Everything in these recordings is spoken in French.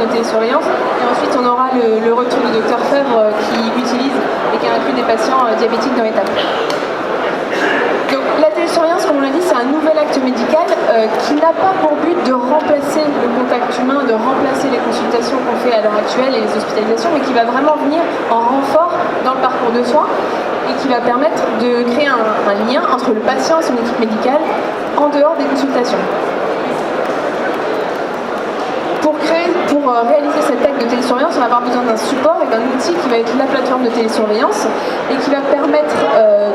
plateforme de télésurveillance. Et ensuite, on aura le retour du docteur Febvre qui utilise et qui inclut des patients diabétiques dans les tables. Donc, la télésurveillance, comme on l'a dit, c'est un nouvel acte médical qui n'a pas pour but de remplacer le contact humain, de remplacer les consultations qu'on fait à l'heure actuelle et les hospitalisations, mais qui va vraiment venir en renfort dans le parcours de soins et qui va permettre de créer un lien entre le patient et son équipe médicale en dehors des consultations. Pour réaliser cet acte de télésurveillance, on va avoir besoin d'un support et d'un outil qui va être la plateforme de télésurveillance et qui va permettre,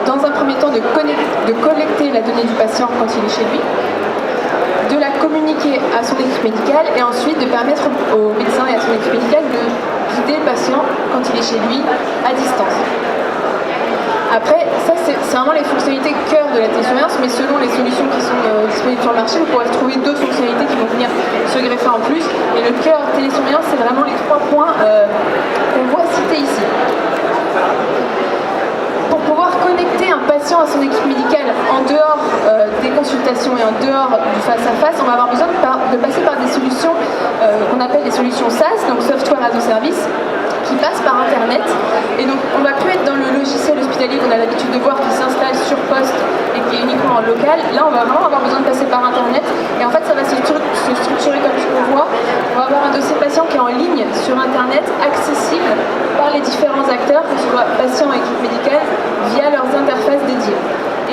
dans un premier temps, de collecter la donnée du patient quand il est chez lui, de la communiquer à son équipe médicale et ensuite de permettre au médecin et à son équipe médicale de guider le patient quand il est chez lui à distance. Après, ça c'est vraiment les fonctionnalités cœur de la télésurveillance, mais selon les solutions qui sont disponibles sur le marché, vous pourrez trouver d'autres fonctionnalités qui vont venir se greffer en plus. Et le cœur télésurveillance, c'est vraiment les 3 points qu'on voit cités ici. Pour pouvoir connecter un patient à son équipe médicale en dehors des consultations et en dehors du face-à-face, on va avoir besoin de passer par des solutions qu'on appelle des solutions SaaS, donc Software as a Service, qui passe par Internet. Et donc on ne va plus être dans le logiciel hospitalier qu'on a l'habitude de voir qui s'installe sur poste et qui est uniquement en local. Là on va vraiment avoir besoin de passer par Internet. Et en fait ça va se structurer comme ce qu'on voit. On va avoir un dossier patient qui est en ligne sur Internet, accessible par les différents acteurs, que ce soit patients et équipe médicale, via leurs interfaces dédiées.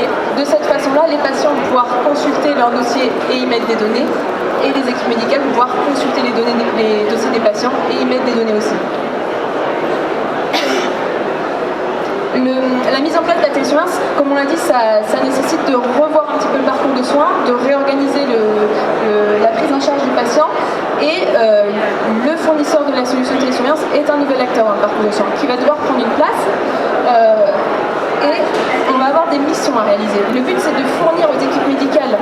Et de cette façon-là, les patients vont pouvoir consulter leur dossier et y mettre des données. Et les équipes médicales vont pouvoir consulter les dossiers des patients et y mettre des données aussi. La mise en place de la télésurveillance, comme on l'a dit, ça nécessite de revoir un petit peu le parcours de soins, de réorganiser la prise en charge du patient. Et le fournisseur de la solution de télésurveillance est un nouvel acteur dans le parcours de soins qui va devoir prendre une place. Et on va avoir des missions à réaliser. Le but, c'est de fournir aux équipes médicales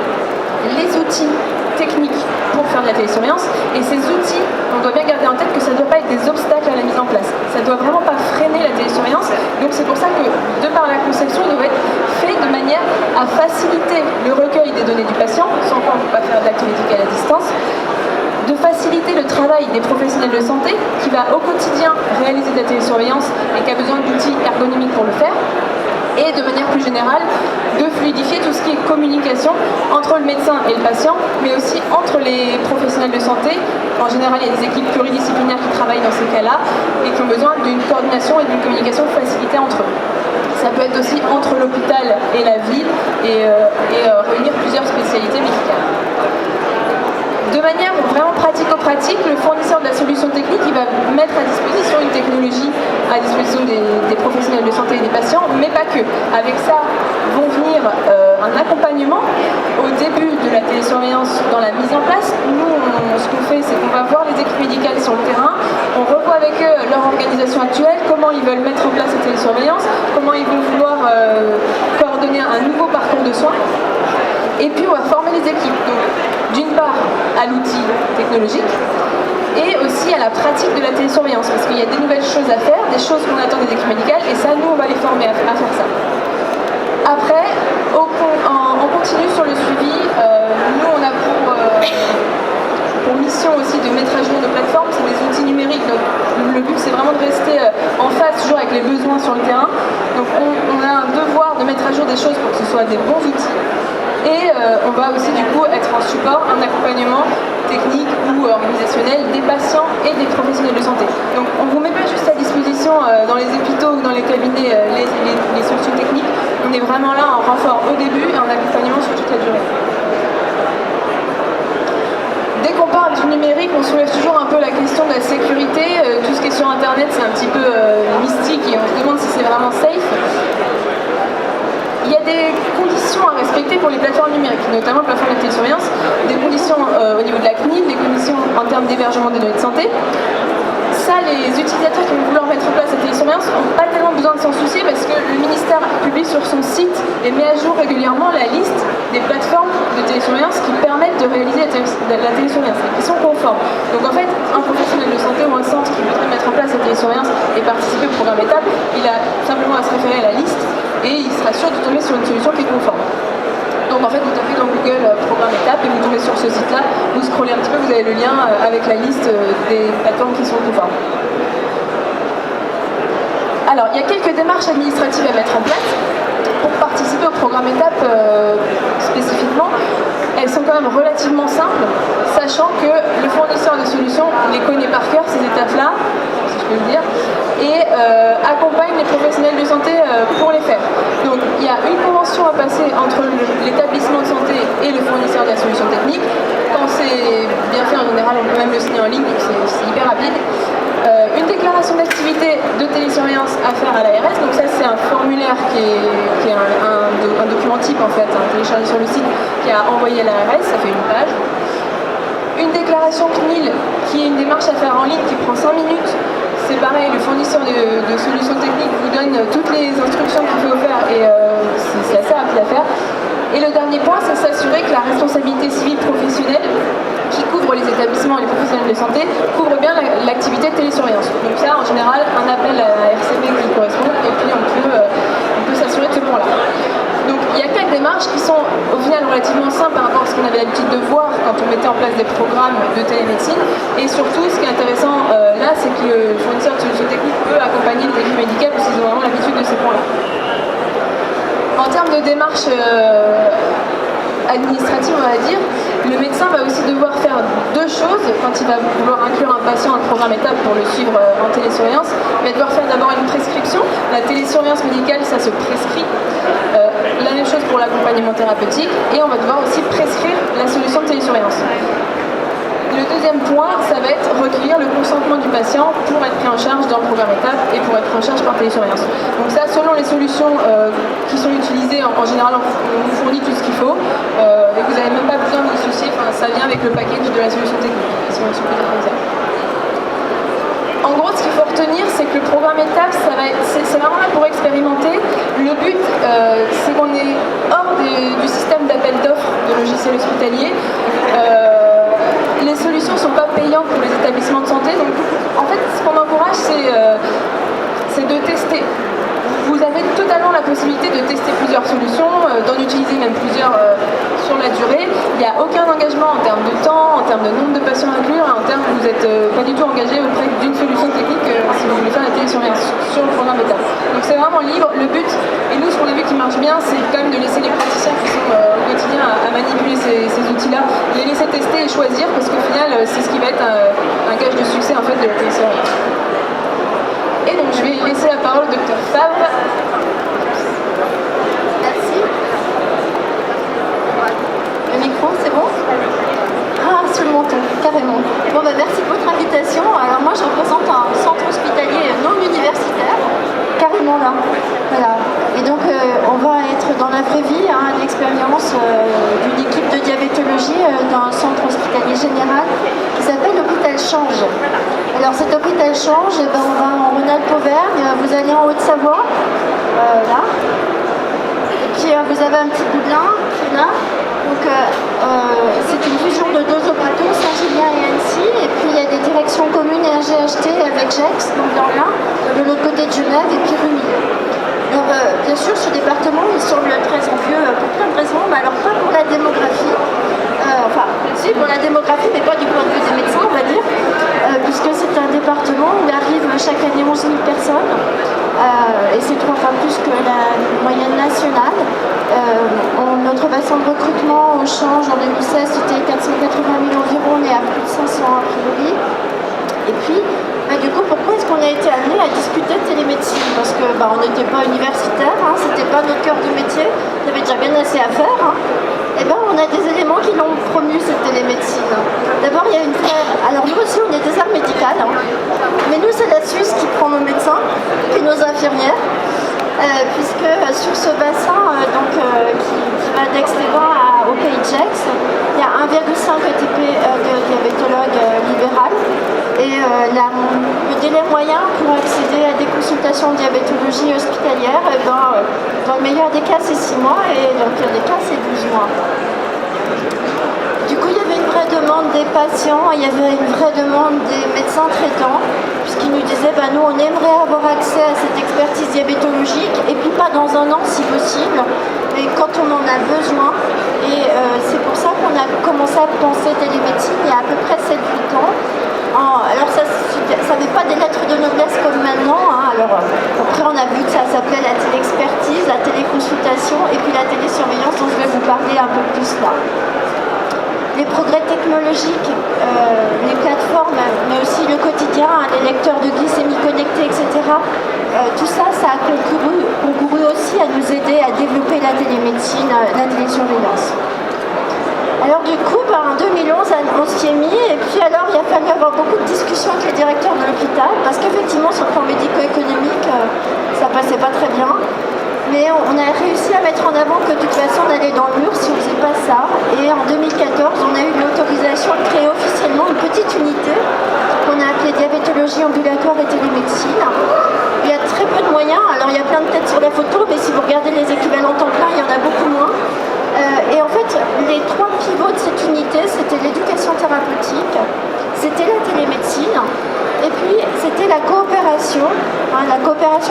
les outils techniques pour faire de la télésurveillance. Et ces outils, on doit bien garder en tête que ça ne doit pas être des obstacles à la mise en place. Ça ne doit vraiment pas freiner la télésurveillance. Donc c'est pour ça que, de par la conception, il doit être fait de manière à faciliter le recueil des données du patient, sans quoi on ne peut pas faire d'acte médical à distance, de faciliter le travail des professionnels de santé qui va au quotidien réaliser de la télésurveillance et qui a besoin d'outils ergonomiques pour le faire, et de manière plus générale de fluidifier tout ce qui est communication entre le médecin et le patient, mais aussi entre les professionnels de santé. En général, il y a des équipes pluridisciplinaires qui travaillent dans ces cas-là et qui ont besoin d'une coordination et d'une communication facilitée entre eux. Ça peut être aussi entre l'hôpital et la ville et réunir plusieurs spécialités médicales. De manière vraiment pratico-pratique, le fournisseur de la solution technique il va mettre à disposition une technologie à disposition des professionnels de santé et des patients, mais pas que. Avec ça vont venir un accompagnement au début de la télésurveillance dans la mise en place. Nous, ce qu'on fait, c'est qu'on va voir les équipes médicales sur le terrain, on revoit avec eux leur organisation actuelle, comment ils veulent mettre en place cette télésurveillance, comment ils vont vouloir coordonner un nouveau parcours de soins. Et puis on va former les équipes, donc d'une part à l'outil technologique et aussi à la pratique de la télésurveillance, parce qu'il y a des nouvelles choses à faire, des choses qu'on attend des équipes médicales, et ça, nous, on va les former à faire ça. Après, on continue sur le suivi. Nous, on a pour mission aussi de mettre à jour nos plateformes, c'est des outils numériques, donc le but c'est vraiment de rester en phase toujours avec les besoins sur le terrain. Donc on a un devoir de mettre à jour des choses pour que ce soit des bons outils. Et on va aussi du coup être en support, un accompagnement technique ou organisationnel des patients et des professionnels de santé. Donc on ne vous met pas juste à disposition dans les hôpitaux ou dans les cabinets les solutions techniques, on est vraiment là en renfort au début et en accompagnement sur toute la durée. Dès qu'on parle du numérique, on soulève toujours un peu la question de la sécurité. Tout ce qui est sur Internet, c'est un petit peu mystique et on se demande si c'est vraiment safe. Il y a des conditions à respecter pour les plateformes numériques, notamment la plateforme de télésurveillance, des conditions au niveau de la CNIL, des conditions en termes d'hébergement des données de santé. Ça, les utilisateurs qui vont vouloir mettre en place la télésurveillance n'ont pas tellement besoin de s'en soucier parce que le ministère publie sur son site et met à jour régulièrement la liste des plateformes de télésurveillance qui permettent de réaliser la télésurveillance et qui sont conformes. Donc en fait, un professionnel de santé ou un centre qui voudrait mettre en place la télésurveillance et participer au programme étape, il a simplement à se référer à la liste et il sera sûr de tomber sur une solution qui est conforme. Donc en fait, vous tapez dans Google programme étape et vous tombez sur ce site-là, vous scrollez un petit peu, vous avez le lien avec la liste des plateformes qui sont conformes. Alors, il y a quelques démarches administratives à mettre en place pour participer au programme étape spécifiquement. Elles sont quand même relativement simples, sachant que le fournisseur de solutions les connaît par cœur, ces étapes-là, si je peux le dire, et accompagne les professionnels de santé pour les faire. Donc il y a une convention à passer entre l'établissement de santé et le fournisseur de la solution technique. Quand c'est bien fait, en général, on peut même le signer en ligne, donc c'est hyper rapide. Une déclaration d'activité de télésurveillance à faire à l'ARS, donc ça c'est un formulaire qui est un document type en fait, téléchargé sur le site, qui a envoyé à l'ARS, ça fait une page. Une déclaration CNIL qui est une démarche à faire en ligne qui prend 5 minutes. C'est pareil, le fournisseur de solutions techniques vous donne toutes les instructions qu'il faut faire et c'est assez rapide à faire. Et le dernier point, c'est s'assurer que la responsabilité civile professionnelle qui couvre les établissements et les professionnels de santé couvre bien l'activité de télésurveillance. Donc ça, en général, un appel à la RCP qui correspond et puis on peut s'assurer de ce point-là. Donc il y a 4 démarches qui sont au final relativement simples par rapport à ce qu'on avait l'habitude de voir quand on mettait en place des programmes de télémédecine. Et surtout, ce qui est intéressant là, c'est que le fournisseur de solutions techniques peut accompagner les équipes médicales parce qu'ils ont vraiment l'habitude de ces points-là. En termes de démarches administratives, on va dire, le médecin va aussi devoir faire 2 choses quand il va vouloir inclure un patient dans le programme étape pour le suivre en télésurveillance. Il va devoir faire d'abord une prescription. La télésurveillance médicale, ça se prescrit. La même chose pour l'accompagnement thérapeutique. Et on va devoir aussi prescrire la solution de télésurveillance. Le deuxième point, ça va être recueillir le consentement du patient pour être pris en charge dans le programme étape et pour être pris en charge par télésurveillance. Donc ça, selon les solutions qui sont utilisées, en général, on vous fournit tout ce qu'il faut et vous n'avez même pas besoin de vous soucier, ça vient avec le package de la solution technique, si on peut dire comme ça. En gros, ce qu'il faut retenir, c'est que le programme étape, c'est vraiment là pour expérimenter. Le but, c'est qu'on est hors du système d'appel d'offres de logiciels hospitaliers. Les solutions ne sont pas payantes pour les établissements de santé, donc en fait ce qu'on encourage c'est de tester. Vous avez totalement la possibilité de tester plusieurs solutions, d'en utiliser même plusieurs sur la durée. Il n'y a aucun engagement en termes de temps, en termes de nombre de patients à inclure, en termes vous n'êtes pas du tout engagé auprès d'une solution technique si vous voulez faire la télésurveillance sur le programme étape. Donc c'est vraiment libre. Le but, et nous ce qu'on a vu qui marche bien, c'est quand même de laisser les praticiens qui sont au quotidien à manipuler ces outils-là, les laisser tester et choisir parce qu'au final c'est ce qui va être un gage de succès en fait de la télésurveillance. Et donc je vais laisser la parole au Dr Favre. Merci. Le micro, c'est bon? Ah, sur le menton, carrément. Bon, merci pour votre invitation. Alors moi, je représente un centre hospitalier non universitaire, carrément là. Voilà. Et donc, on va être dans la vraie vie, l'expérience d'une équipe de diabétologie dans un centre hospitalier général qui s'appelle l'hôpital Change. Alors cet hôpital Change, on va en Rhône-Alpes-Auvergne, vous allez en Haute-Savoie, là. Et puis vous avez un petit Dublin qui est là. Donc c'est une fusion de 2 hôpitaux, Saint-Julien et Annecy, et puis il y a des directions communes et un GHT avec Gex, donc dans l'un, de l'autre côté de Genève et puis Rumi. Donc bien sûr ce département il semble très envieux pour plein de raisons, mais alors pas pour la démographie, enfin si pour la démographie mais pas du point de vue des médecins on va dire, puisque c'est un département où arrivent chaque année 11 000 personnes, et c'est 3 fois plus que la moyenne nationale. Notre bassin de recrutement au Change en 2016 c'était 480 000 environ, on est à plus de 500 a priori. Et puis, du coup, pourquoi est-ce qu'on a été amené à discuter de télémédecine? Parce que on n'était pas universitaire, c'était pas notre cœur de métier, on avait déjà bien assez à faire. Et on a des éléments qui l'ont promu cette télémédecine. D'abord, il y a une vraie... Alors nous aussi, on est des arts médicales, mais nous, c'est la Suisse qui prend nos médecins, puis nos infirmières. Puisque sur ce bassin qui va d'Aix-les-Bains au Pays de Gex, il y a 1,5 ETP de diabétologues libérales et le délai moyen pour accéder à des consultations de diabétologie hospitalière, dans le meilleur des cas c'est 6 mois et dans le pire des cas c'est 12 mois. Du coup, il y avait une vraie demande des patients, il y avait une vraie demande des médecins traitants, puisqu'ils nous disaient, nous on aimerait avoir accès à cette expertise diabétologique, et puis pas dans un an si possible, mais quand on en a besoin. Et c'est pour ça qu'on a commencé à penser télémédecine il y a à peu près 7-8 ans. Alors ça n'avait pas des lettres de noblesse comme maintenant, hein. Alors après on a vu que ça s'appelait la téléexpertise, la téléconsultation et puis la télésurveillance dont je vais vous parler un peu plus là. Les progrès technologiques, les plateformes, mais aussi le quotidien, hein, les lecteurs de glycémie connectés, etc. Tout ça, ça a concouru aussi à nous aider à développer la télémédecine, la télésurveillance. Alors du coup, en 2011, on s'y est mis, et puis alors il a fallu avoir beaucoup de discussions avec les directeurs de l'hôpital, parce qu'effectivement, sur le plan médico-économique, ça passait pas très bien. Mais on a réussi à mettre en avant que de toute façon on allait dans le mur si on ne faisait pas ça. Et en 2014, on a eu l'autorisation de créer officiellement une petite unité qu'on a appelée diabétologie ambulatoire et télémédecine. Il y a très peu de moyens, alors il y a plein de têtes sur la photo, mais si vous regardez les équivalents temps plein, il y en a beaucoup moins. Et en fait, les trois pivots de cette unité, c'était l'éducation thérapeutique, c'était la télémédecine, et puis c'était la coopération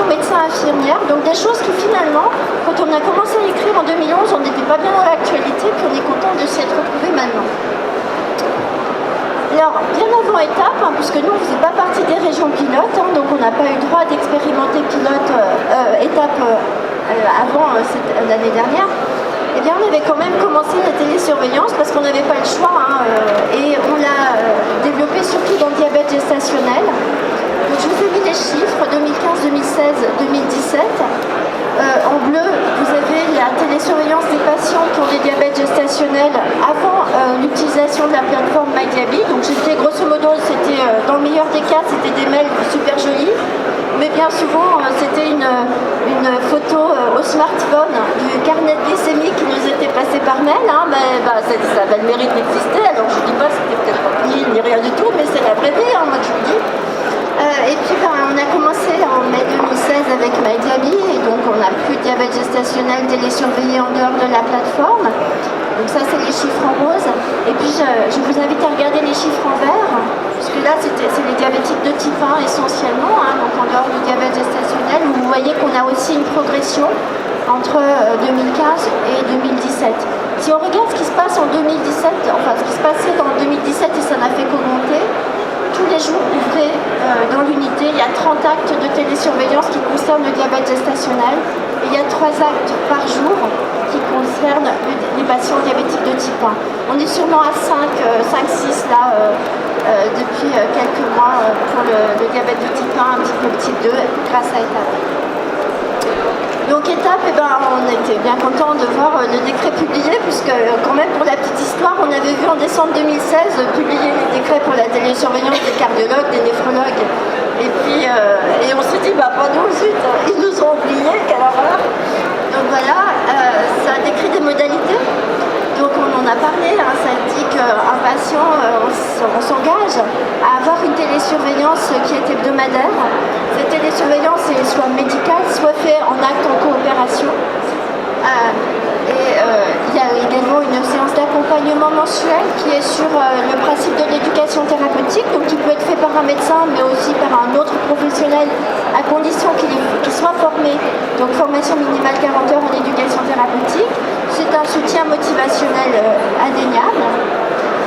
médecin-infirmière, donc des choses qui finalement, quand on a commencé à écrire en 2011, on n'était pas bien dans l'actualité, puis on est content de s'y être retrouvé maintenant. Alors, bien avant étape, puisque nous on ne faisait pas partie des régions pilotes, donc on n'a pas eu le droit d'expérimenter pilote étape avant l'année dernière, eh bien on avait quand même commencé la télésurveillance parce qu'on n'avait pas le choix, et on l'a développé surtout dans le diabète gestationnel. Donc je vous ai mis les chiffres 2015, 2016, 2017. En bleu, vous avez la télésurveillance des patients pour les diabètes gestationnels avant l'utilisation de la plateforme MyDiaby. Donc j'étais grosso modo, c'était dans le meilleur des cas, c'était des mails super jolis. Mais bien souvent, c'était une photo au smartphone du carnet de glycémie qui nous était passé par mail. Mais ça avait le mérite d'exister. Alors je ne dis pas que c'était peut-être pas ni rien du tout, mais c'est la vraie vie, moi je vous dis. Et puis on a commencé en mai 2016 avec MyDiaby, et donc on n'a plus de diabète gestationnel télésurveillé en dehors de la plateforme. Donc ça c'est les chiffres en rose. Et puis je vous invite à regarder les chiffres en vert, puisque là c'est les diabétiques de type 1 essentiellement, donc en dehors du diabète gestationnel, où vous voyez qu'on a aussi une progression entre 2015 et 2017. Si on regarde ce qui se passe en 2017, enfin ce qui se passait en 2017 et ça n'a fait qu'augmenter, tous les jours ouvrés dans l'unité, il y a 30 actes de télésurveillance qui concernent le diabète gestationnel, et il y a 3 actes par jour qui concernent les patients diabétiques de type 1. On est sûrement à 5-6 là depuis quelques mois pour le diabète de type 1, un petit peu le type 2 grâce à ETAP. Donc étape, on était bien content de voir le décret publié, puisque quand même pour la petite histoire, on avait vu en décembre 2016 publier les décrets pour la télésurveillance des cardiologues, des néphrologues, et puis on s'est dit, pas nous, zut, ils nous ont oubliés, quelle horreur. Donc voilà, ça décrit des modalités. Donc on en a parlé, ça dit qu'un patient, on s'engage à avoir une télésurveillance qui est hebdomadaire. Cette télésurveillance est soit médicale, soit faite en acte en coopération. Il y a également une séance d'accompagnement mensuel qui est sur le principe de l'éducation thérapeutique, donc qui peut être fait par un médecin mais aussi par un autre professionnel à condition qu'il soit formé, donc formation minimale 40 heures en éducation thérapeutique. C'est un soutien motivationnel indéniable.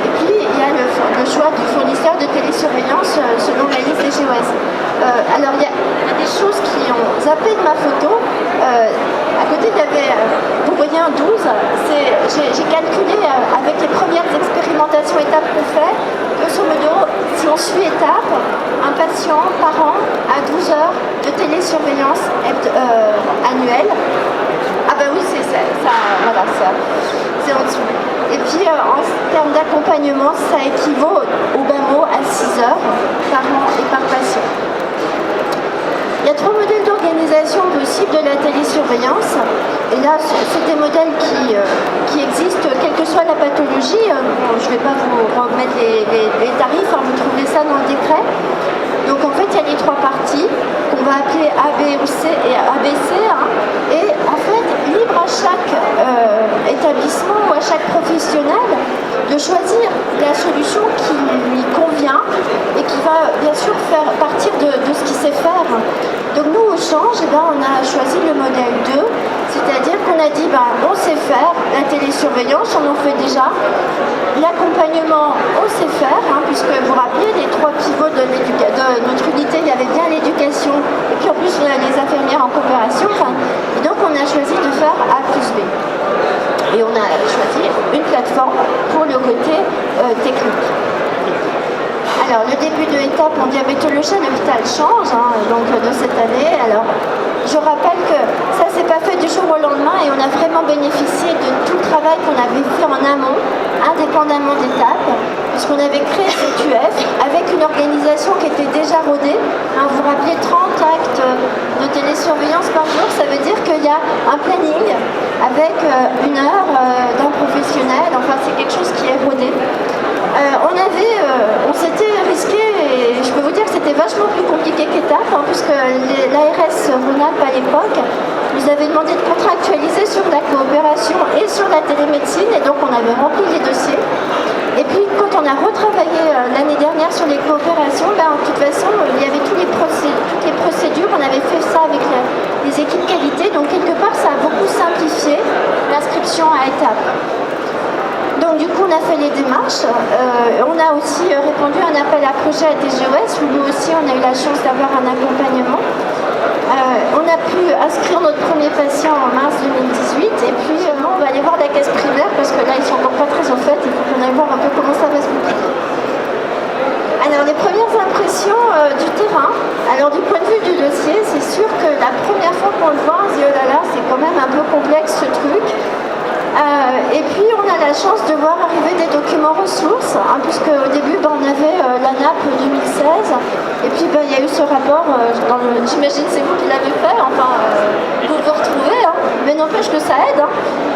Et puis il y a le choix du fournisseur de télésurveillance selon la liste des GOS. Alors il y a des choses qui ont zappé de ma photo. À côté il y avait, vous voyez un 12, j'ai calculé avec les premières expérimentations étapes qu'on fait, grosso modo, si on suit étape, un patient par an a 12 heures de télésurveillance annuelle. Ah bah oui, c'est ça, voilà, c'est en dessous. Et puis en termes d'accompagnement, ça équivaut au bas mot à 6 heures par an et par patient. Il y a 3 modèles d'organisation possibles de la télésurveillance. Et là, c'est des modèles qui existent, quelle que soit la pathologie. Je ne vais pas vous remettre les tarifs, vous trouvez ça dans le décret. Donc en fait, il y a les 3 parties qu'on va appeler A, B ou C et ABC. Et en fait, libre à chaque établissement ou à chaque professionnel de choisir la solution qui lui convient et qui va bien sûr faire partir de ce qu'il sait faire. Donc nous, au Change, on a choisi le modèle 2. C'est C'est-à-dire qu'on a dit, on sait faire la télésurveillance, on en fait déjà. L'accompagnement, on sait faire, puisque vous vous rappelez, les trois pivots de notre unité, il y avait bien l'éducation, et puis en plus les infirmières en coopération. Et donc on a choisi de faire A plus B. Et on a choisi une plateforme pour le côté technique. Alors, le début de l'étape en diabétologie à l'hôpital change, donc de cette année. Alors, je rappelle que ça s'est pas fait du jour au lendemain et on a vraiment bénéficié de tout le travail qu'on avait fait en amont, indépendamment d'étapes, puisqu'on avait créé cette UF avec une organisation qui était déjà rodée. Vous vous rappelez, 30 actes de télésurveillance par jour, ça veut dire qu'il y a un planning avec une heure d'un professionnel, enfin c'est quelque chose qui est rodé. On s'était risqué, et je peux vous dire que c'était vachement plus compliqué qu'étape, puisque l'ARS Rhône-Alpes à l'époque nous avait demandé de contractualiser sur la coopération et sur la télémédecine, et donc on avait rempli les dossiers. Et puis quand on a retravaillé l'année dernière sur les coopérations, en toute façon il y avait toutes les procédures, on avait fait ça avec les équipes qualité, donc quelque part ça a beaucoup simplifié l'inscription à étapes. Donc du coup on a fait les démarches, on a aussi répondu à un appel à projet à TGOS où nous aussi on a eu la chance d'avoir un accompagnement. On a pu inscrire notre premier patient en mars 2018 et puis on va aller voir la caisse primaire parce que là ils sont encore pas très au fait, il faut qu'on aille voir un peu comment ça va se goupiller. Alors les premières impressions du terrain, alors du point de vue du dossier, c'est sûr que la première fois qu'on le voit on se dit oh là là c'est quand même un peu complexe ce truc. Et puis on a la chance de voir arriver des documents ressources, puisque au début on avait la NAP 2016, et puis il y a eu ce rapport, j'imagine c'est vous qui l'avez fait, vous vous retrouvez, mais n'empêche que ça aide.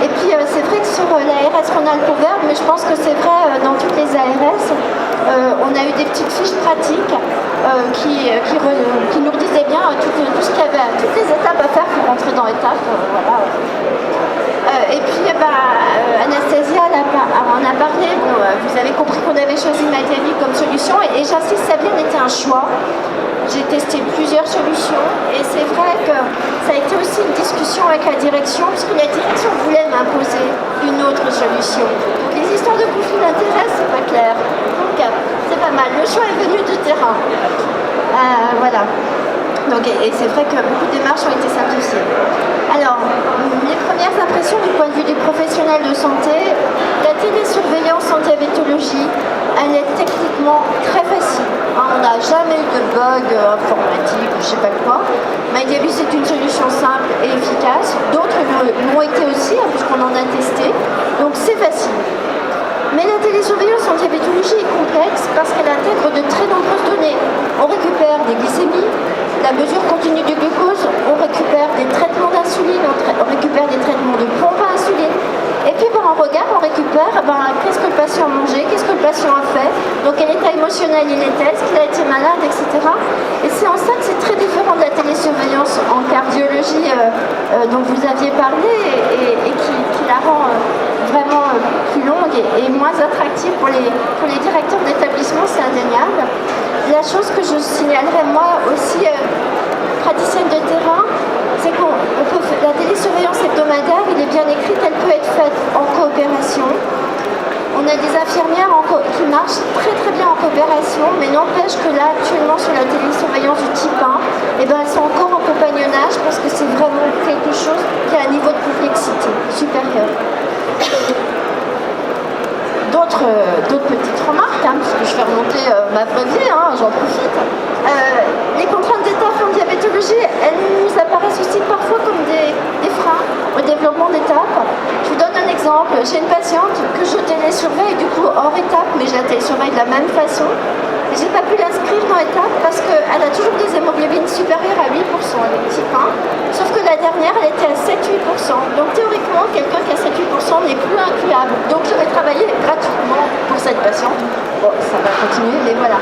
Et puis c'est vrai que sur l'ARS Rhône-Alpes Auvergne, mais je pense que c'est vrai dans toutes les ARS, on a eu des petites fiches pratiques qui nous disaient bien tout ce qu'il y avait, toutes les étapes à faire pour rentrer dans l'étape. Voilà. Et puis Anastasia en a parlé, vous avez compris qu'on avait choisi Magali comme solution et j'insiste, ça a bien été un choix. J'ai testé plusieurs solutions et c'est vrai que ça a été aussi une discussion avec la direction puisque la direction voulait m'imposer une autre solution. Donc les histoires de conflit d'intérêts, c'est pas clair. Donc c'est pas mal, le choix est venu du terrain. Voilà. Donc, et c'est vrai que beaucoup de démarches ont été simplifiées. Alors, les premières impressions du point de vue des professionnels de santé, la télésurveillance en diabétologie, elle est techniquement très facile. On n'a jamais eu de bug informatique ou je sais pas quoi. MyDiaby c'est une solution simple et efficace. D'autres l'ont été aussi, puisqu'on en a testé. Donc c'est facile. Mais la télésurveillance en diabétologie est complexe parce qu'elle intègre de très nombreuses données. On récupère des glycémies, la mesure continue du glucose, on récupère des traitements d'insuline, on récupère des traitements de pompe à insuline. Et puis on regarde, on récupère qu'est-ce que le patient a mangé, qu'est-ce que le patient a fait, dans quel état émotionnel il était, est-ce qu'il a été malade, etc. Et c'est en ça que c'est très différent de la télésurveillance en cardiologie dont vous aviez parlé et qui la rend vraiment plus longue et moins attractive pour les directeurs d'établissement, c'est indéniable. La chose que je signalerais moi aussi, praticienne de terrain, c'est que la télésurveillance hebdomadaire, il est bien écrit, elle peut être faite en coopération. On a des infirmières qui marchent très très bien en coopération, mais n'empêche que là, actuellement, sur la télésurveillance du type 1, elles sont encore en compagnonnage parce que c'est vraiment quelque chose qui a un niveau de complexité supérieur. D'autres petites remarques, puisque je fais remonter ma vraie vie, j'en profite. Les contraintes d'étape en diabétologie, elles nous apparaissent aussi parfois comme des freins au développement d'étape. Je vous donne un exemple. J'ai une patiente que je télésurveille du coup hors étape, mais je la télésurveille de la même façon. J'ai pas pu l'inscrire dans étape parce qu'elle a toujours des hémoglobines supérieures à 8%, elle est type 1. Sauf que la dernière, elle était à 7-8%. Donc théoriquement, quelqu'un qui a 7-8% n'est plus incluable. Donc je vais travailler gratuitement pour cette patiente. Bon, ça va continuer, mais voilà.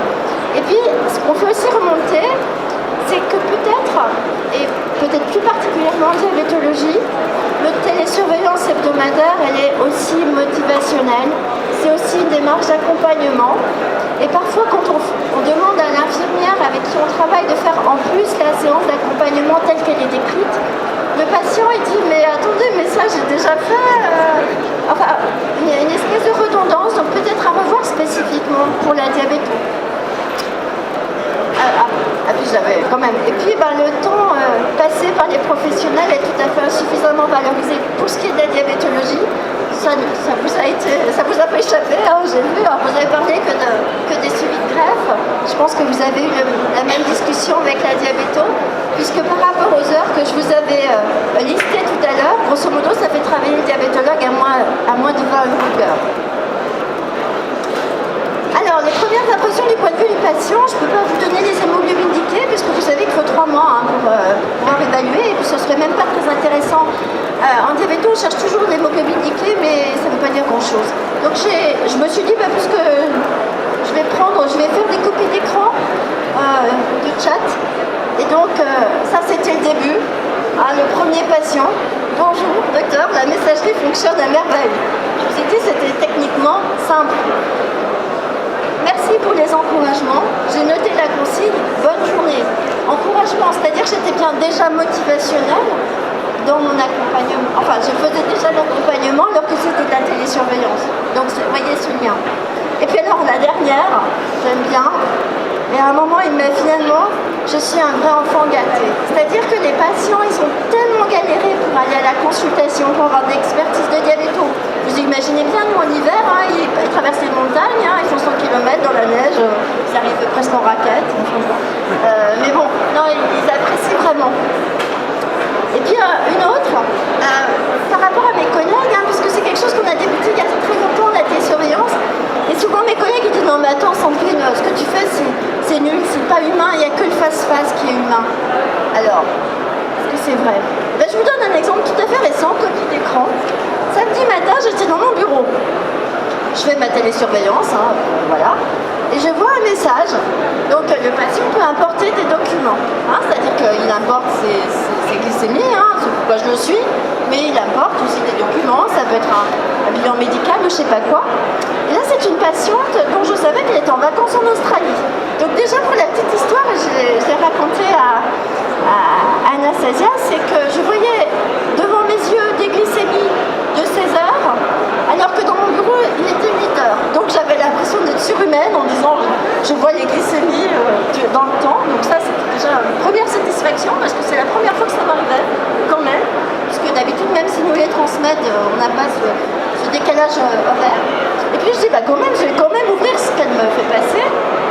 Et puis, ce qu'on fait aussi remonter, c'est que peut-être, et peut-être plus particulièrement en diabétologie, notre télésurveillance hebdomadaire, elle est aussi motivationnelle. C'est aussi une démarche d'accompagnement. Et parfois, quand on demande à l'infirmière avec qui on travaille de faire en plus la séance d'accompagnement telle qu'elle est décrite, le patient il dit mais attendez, déjà fait enfin, une espèce de redondance, donc peut-être à revoir spécifiquement pour la diabète. Puis j'avais quand même. Et puis le temps passé par les professionnels est tout à fait insuffisamment valorisé pour ce qui est de la diabétologie. Ça vous a pas échappé, hein, j'ai vu. Alors, vous avez parlé que des suivis de greffe. Je pense que vous avez eu la même discussion avec la diabéto, puisque par rapport aux heures que je vous avais listées tout à l'heure, grosso modo, ça fait travailler le diabétologue à moins de 20 euros de l'heure. Alors, les premières impressions du point de vue du patient, je ne peux pas vous donner les hémoglobines indiquées, puisque vous savez qu'il faut 3 mois pour pouvoir évaluer, et puis ce ne serait même pas très intéressant. En diabéto, on cherche toujours l'hémoglobine indiquée, mais ça ne veut pas dire grand-chose. Donc, je me suis dit, puisque je vais faire des copies d'écran de chat, et donc ça, c'était le début. Le premier patient. Bonjour, docteur, la messagerie fonctionne à merveille. Je vous ai dit, c'était techniquement simple. Merci pour les encouragements. J'ai noté la consigne. Bonne journée. Encouragement, c'est-à-dire que j'étais bien déjà motivationnelle dans mon accompagnement. Enfin, je faisais déjà l'accompagnement alors que c'était de la télésurveillance. Donc, vous voyez ce lien. Et puis alors, la dernière, j'aime bien. Et à un moment, il me met finalement, je suis un vrai enfant gâté. C'est-à-dire que les patients, ils ont tellement galéré pour aller à la consultation, pour avoir de l'expertise de diabéto. Vous imaginez bien, nous, en hiver, ils traversent les montagnes, ils font 100 km dans la neige, ils arrivent presque en raquette. Mais bon, non, ils apprécient vraiment. Et puis une autre, par rapport à mes collègues, puisque c'est quelque chose qu'on a débuté il y a très longtemps, la télésurveillance, et souvent mes collègues ils disent non mais attends Sandrine, ce que tu fais c'est nul, c'est pas humain, il n'y a que le face-face qui est humain. Alors, est-ce que c'est vrai? Je vous donne un exemple tout à fait récent, copie d'écran. Samedi matin, j'étais dans mon bureau. Je fais ma télésurveillance, voilà. Et je vois un message. Donc le patient peut importer des documents. C'est-à-dire qu'il importe ses glycémies, c'est pourquoi je le suis, mais il importe aussi des documents, ça peut être un bilan médical ou je sais pas quoi. Et là c'est une patiente dont je savais qu'elle était en vacances en Australie. Donc déjà pour la petite histoire, je l'ai raconté à Anastasia, c'est que je voyais devant mes yeux des glycémies de 16 heures, alors que dans mon bureau il était 8 heures. Donc j'avais l'impression d'être surhumaine en disant je vois les glycémies dans le temps. Donc ça c'était déjà une première satisfaction parce que c'est la première fois que ça m'arrivait quand même. Puisque d'habitude même si nous les transmettent, on n'a pas ce décalage horaire. Et puis je dis quand même, je vais quand même ouvrir ce qu'elle me fait passer.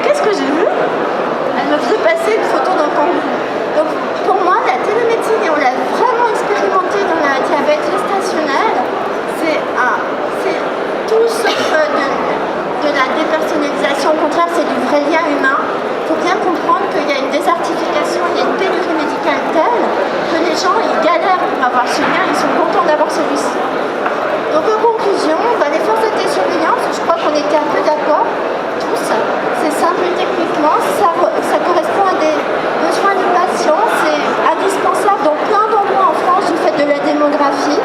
Qu'est-ce que j'ai vu? Elle me faisait passer une photo d'un kangourou. Donc pour moi la télémédecine, et on l'a vraiment expérimenté dans la diabète gestationnelle, c'est tout sauf de la dépersonnalisation. Au contraire, c'est du vrai lien humain. Il faut bien comprendre qu'il y a une désertification, il y a une pénurie médicale telle que les gens ils galèrent pour avoir ce lien, ils sont contents d'avoir celui-ci. Donc en conclusion, les forces de télésurveillance, je crois qu'on était un peu d'accord tous, c'est simple techniquement, ça correspond à des besoins du patient, c'est indispensable dans plein d'endroits en France du fait de la démographie.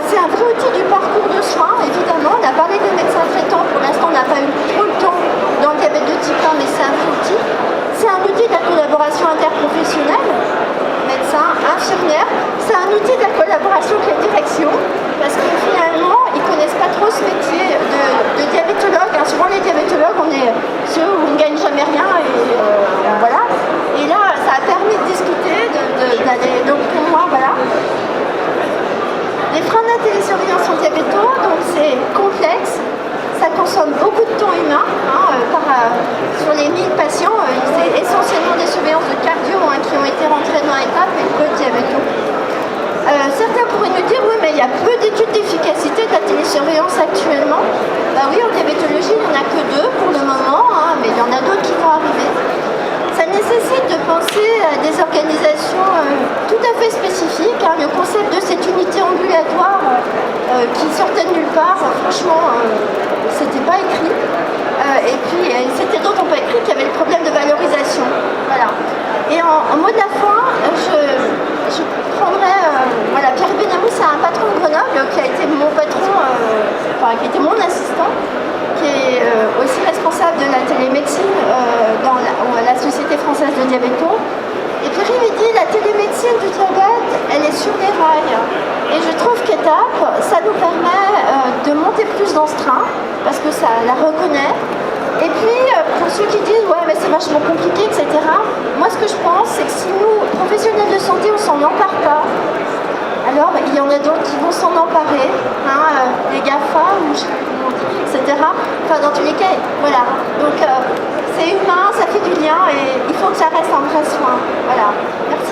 C'est un vrai outil du parcours de soins, évidemment. On a parlé des médecins traitants, pour l'instant on n'a pas eu trop le temps dans le diabète de type 1, mais c'est un vrai outil. C'est un outil de la collaboration interprofessionnelle, médecins, infirmières. C'est un outil de la collaboration avec les directions, parce que finalement ils ne connaissent pas trop ce métier de diabétologue. Souvent les diabétologues, on est ceux où on ne gagne jamais rien, et voilà. Et là, ça a permis de discuter, d'aller. Donc pour moi, voilà. Les freins de la télésurveillance en diabéto, donc c'est complexe, ça consomme beaucoup de temps humain. Sur les 1000 patients, c'est essentiellement des surveillances de cardio qui ont été rentrées dans l'étape et peu de diabéto. Certains pourraient nous dire, oui, mais il y a peu d'études d'efficacité de la télésurveillance actuellement. Oui, en diabétologie, il n'y en a que 2 pour le moment, mais il y en a d'autres qui vont arriver. Ça nécessite de penser à des organisations tout à fait spécifiques. Le concept de cette unité ambulatoire qui sortait de nulle part, franchement, c'était pas écrit. Et puis, c'était d'autant pas écrit qu'il y avait le problème de valorisation. Voilà. Et en mot de la fin, je prendrais... Pierre Benamou, c'est un patron de Grenoble qui a été mon patron, qui était mon assistant, qui est aussi responsable de la télémédecine dans la Société française de diabéto. Et Pierre il dit la télémédecine du diabète, elle est sur les rails. Et je trouve qu'elle étape, ça nous permet de monter plus dans ce train, parce que ça la reconnaît. Et puis, pour ceux qui disent « ouais, mais c'est vachement compliqué, etc. », moi, ce que je pense, c'est que si nous, professionnels de santé, on s'en empare pas, alors il y en a d'autres qui vont s'en emparer, hein, les GAFA, ou je sais pas comment on dit, etc. Enfin, dans tous les cas, voilà. Donc, c'est humain, ça fait du lien, et il faut que ça reste un vrai soin. Voilà. Merci.